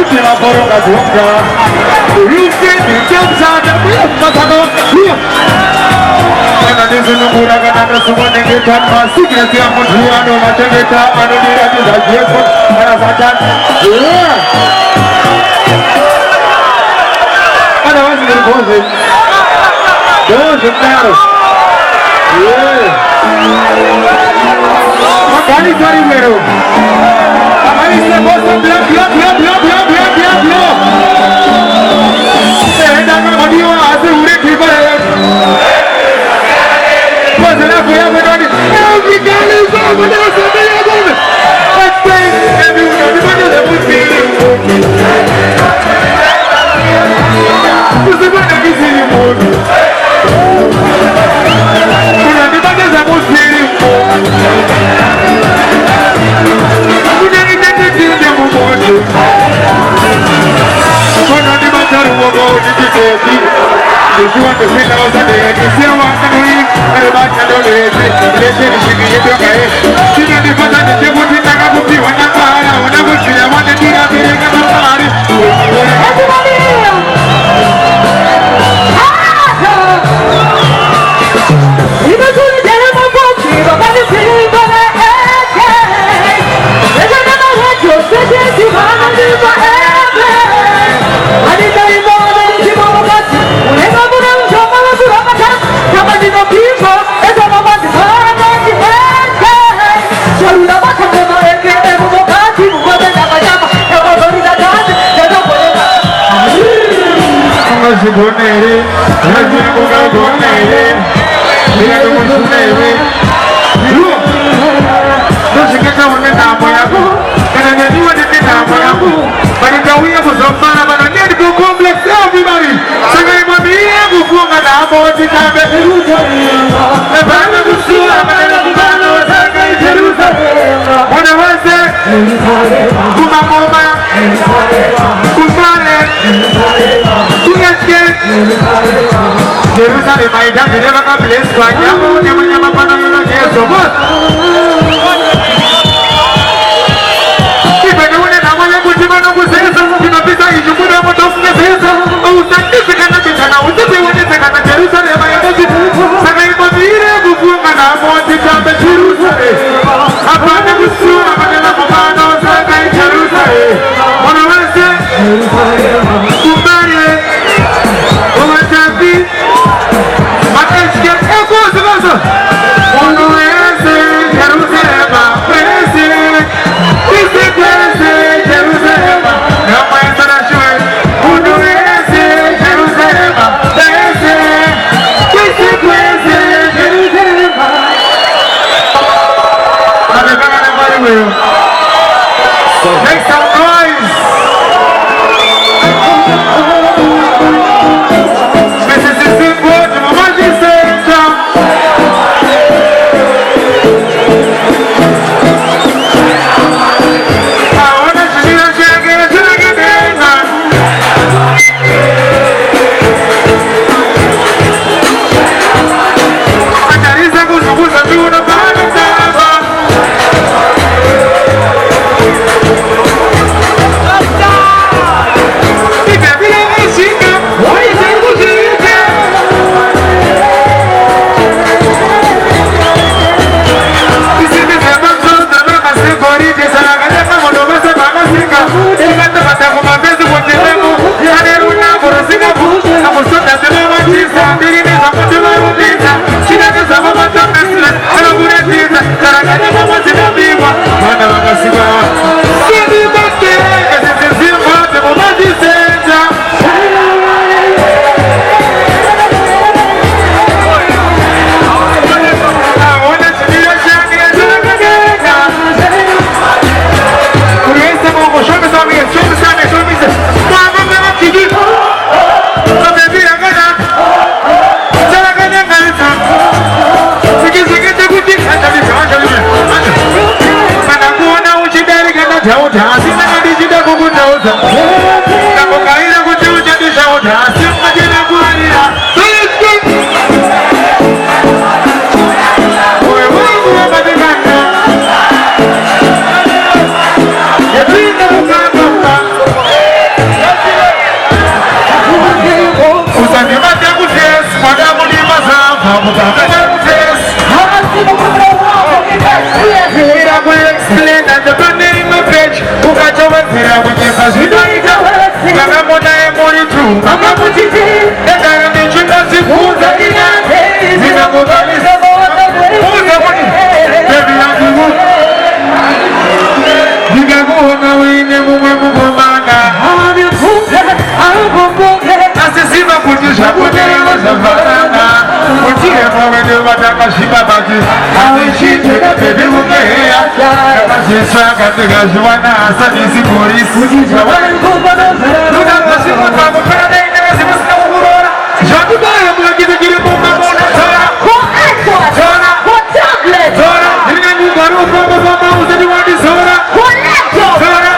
Ultima Boronga Zonga, Ruke, Jamsa, Matano, Anadizunura Ganana Sumanegeta, Secretary of Montreal, Mataveta, Anodira, Jason, Arasatan. What was the opposite? Those are now. What is very well? What is the most of blood? If you want to feel out the day, you see what I'm doing, and about to do it, let's say you get your way. See the difference that they put in the cup of tea when I'm tired, when I was here, I want to be a bit of a party. Everybody! Even to the devil of Bochi, but by the feeling of the head, there's another head to sit in the man of the head. I didn't know you more than you know about you. Jerusalem, I don't never come place to a young never years of us. If I don't have a language, you know, say something of this, you put up a dog in the face. Oh, significant, and I was the one that Jerusalem, I don't know. Sagai Mabira, who and I want to come to Jerusalem. I found it was true, I'm a little man on Sagai Jerusalem. What do I say? So make some noise! takamona emuritu makamuchiti ndagara ndichimasifuza zinakubalisa uza kuti bebi yangu ndikakuona wine mumwe mukomana asisiva kuti zvakunereva zvafanana kutirema wene vatakasvika bati aichiiteka bebi mukeheya akazvisaka tikazviwana asanisi polisi udakasimutamuperadeinevasimusinakukurora zvakudaya mulakizikiri mumamona zora ndinengugari ufambafamba usati wandizora zora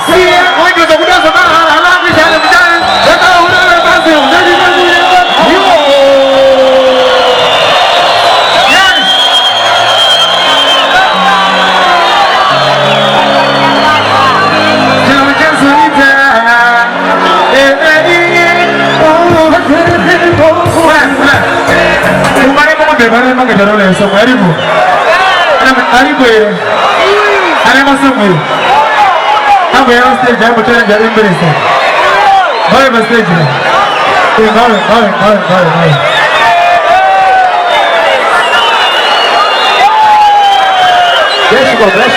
siya wanjoza kudazomahalahalakishale mutane zvakaurara basi uzatiakuiwa Bagaimana cara oleh semua harimu? Harimu ya, ada masuk ya. Apa yang stage yang berjalan jadi berisi? Baik stage. Baik. Let's go. Baik.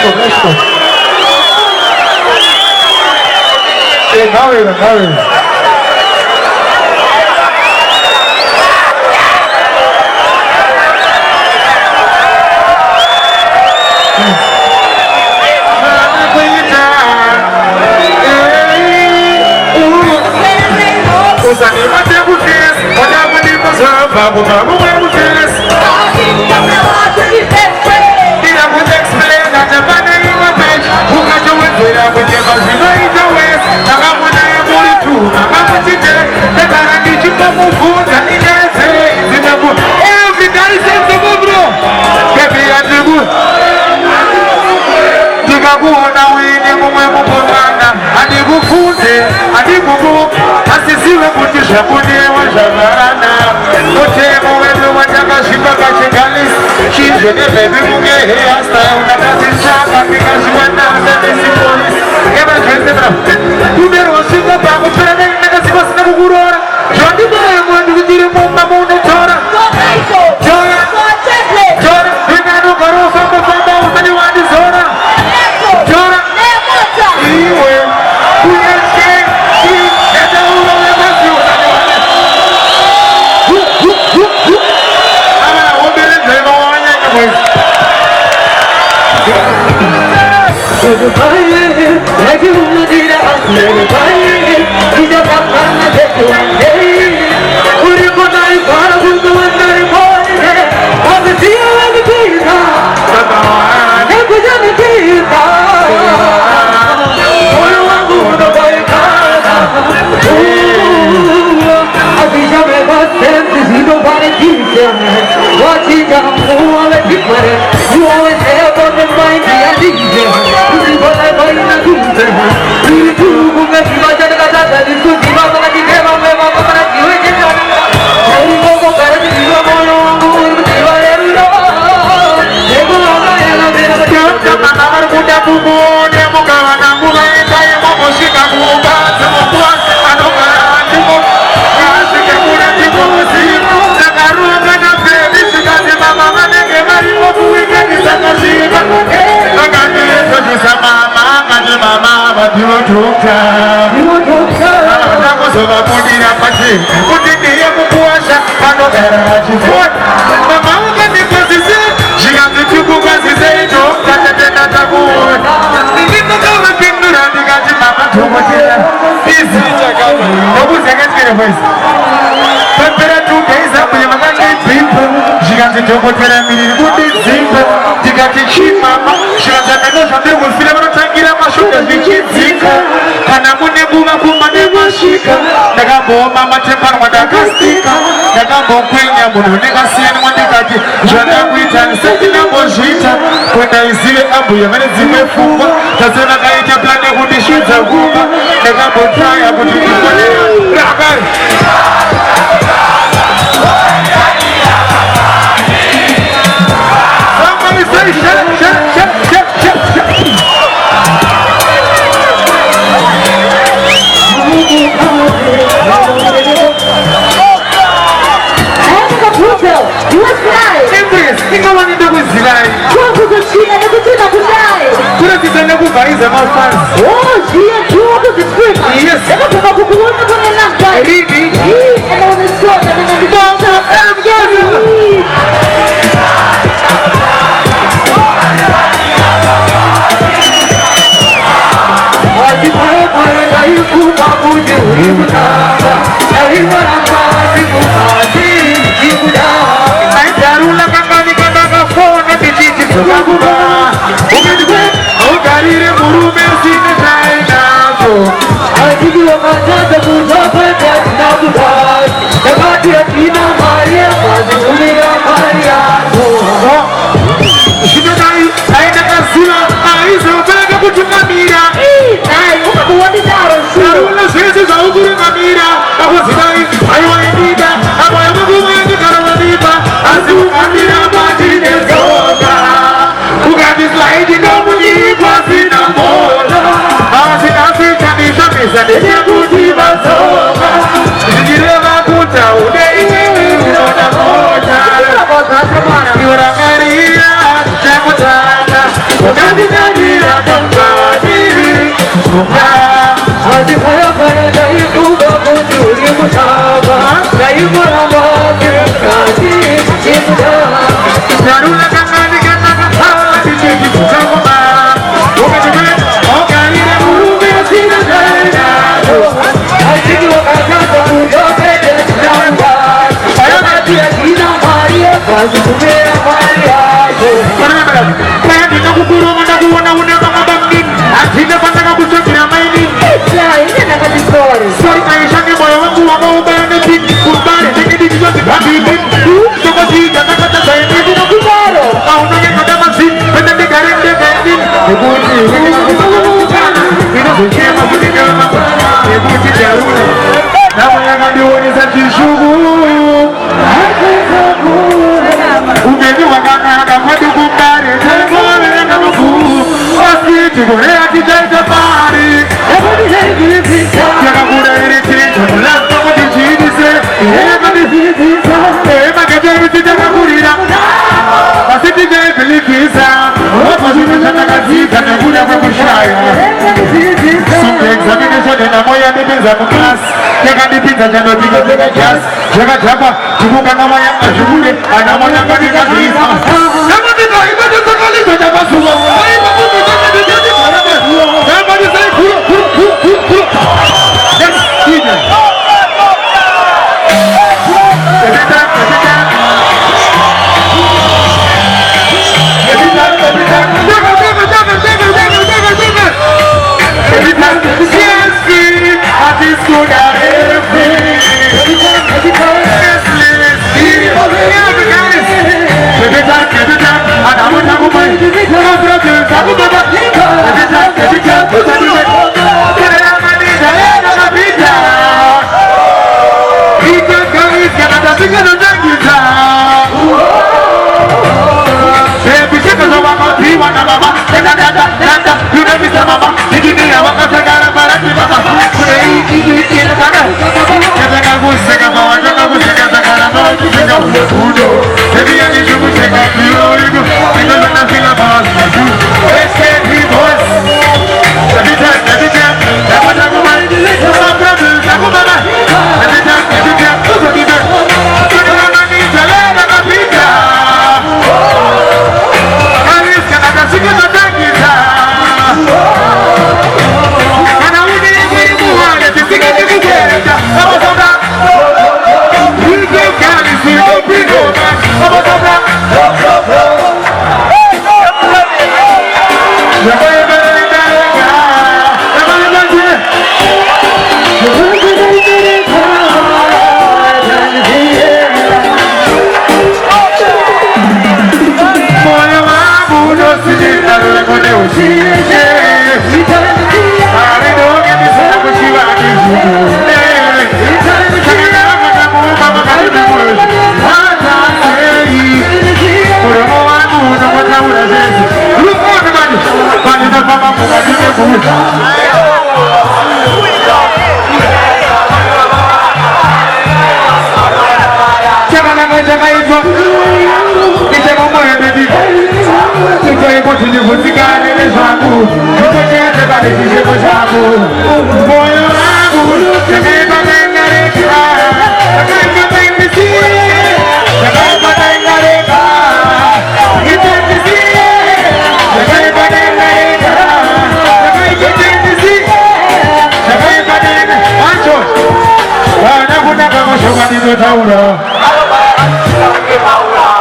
Ndikakuona wine mumwe mukomana andikufunde andikuku asisiwe kuti zvakunewa zvavarana mutemo wedu watakasvipa kachigalisi chizve nebebi mungeheyastaunakazitsvaka ndikazviwanaasanesipolisi evazvesebra kumerwasvika pakupera nekasikasina kukurora zvandinoyemwe ndikutiri mumba muunotora ndinganogara ufambafamba usati wandizora You always have on the mind, I think you mama tempana madakastika ndakambokwenya munhu nekasiyana mwandikati zvanakuita setinambozvita kwenda izive ambuya vane dzimwe pfungwa tasevakaita plani yekundisvidza kumba ndakambotraya kuti ndikonerakari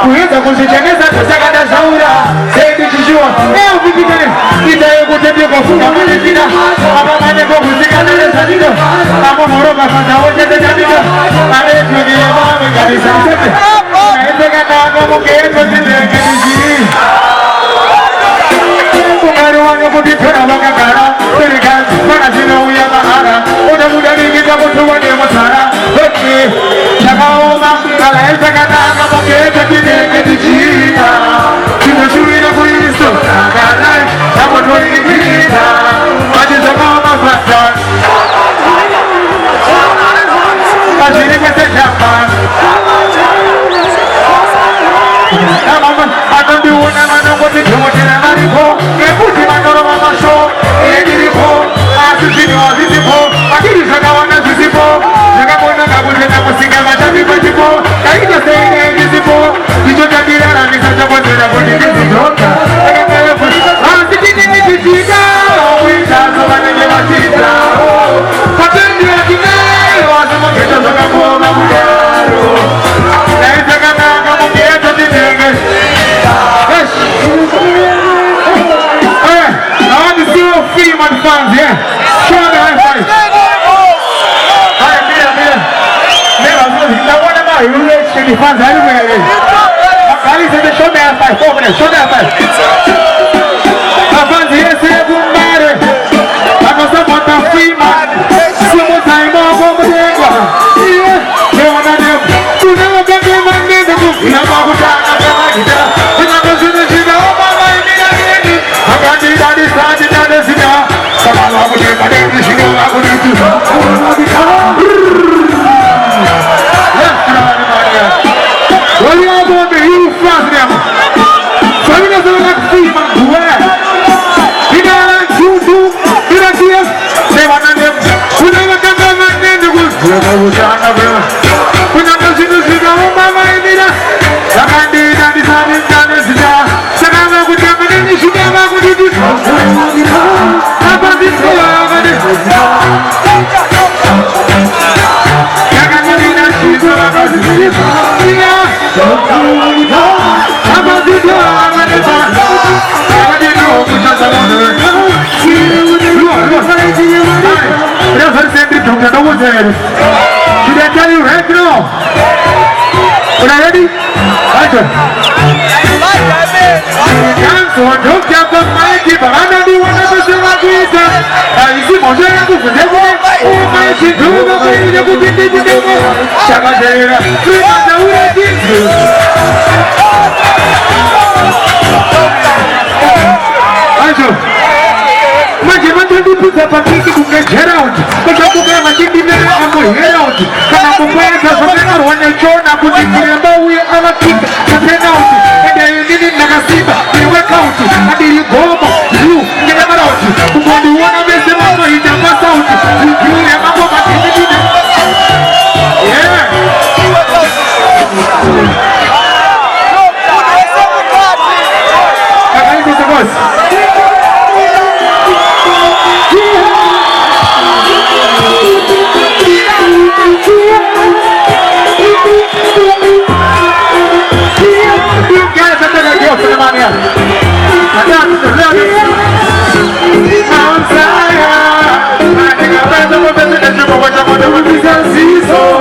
kuweza kuzitengeneza kusakata shaura zaidi kujua leo vipi gani itaye kutembea kwa funga malizina hapa mane kwa kuzikaneleza ndio hapo moroba kwanza wote tena ale tunie mama kanisa sasa naende kana kama keto zilengezi kungarwana kutitona bakakara serikali mana sina uya mahara una muda mingi kama tuwane masara okay chakaoma alaeza kana kama keto zilengezi tunashuhudia Kristo akalai hapo tulikita maji za mama fasa una mano con mi tubo de la marico, que puti mandoro mamá show, y dirijo, asesino, asesino, aquí dice la banda asesino, llega con una cabulla de música, mata mi pasivo, ahí no sé qué es asesino, y yo te tiro la misa, yo voy a la bolita de droga, así que tiene que chica, cuida, no van a llevar chica, patente aquí, hacemos que yo soy como una mujer, la hice ganar como que yo te tengo. I want to see all female fans here. Show me high five. Hi, mira. Mira, one of my rich fans everywhere. Kali said, show me high five. 4 minutes. Show me high five. My fans here say good morning. I'm going to support the free man. Some time over there. Yeah. They want to do. You never get the money. You never go down. Should I tell you right now? Are you ready? Action. Dance on, don't jump on my keep. I don't do one of the things I do. I see my girl go for the way. Oh, my shit, do the way you go to the Shabadera. Action. Pizza pakiti kungechera uti kutokuka machindi mbele amuhera uti kana kukweka sokena rwanya chona kutikira mbawi anakika sokena uti ende yindini nakasimba niweka uti adiri goma yu ngemara uti kukondi wana mese mama hijapasa uti ukiu ya mambo matindi yeah kakaiko sabosi I'm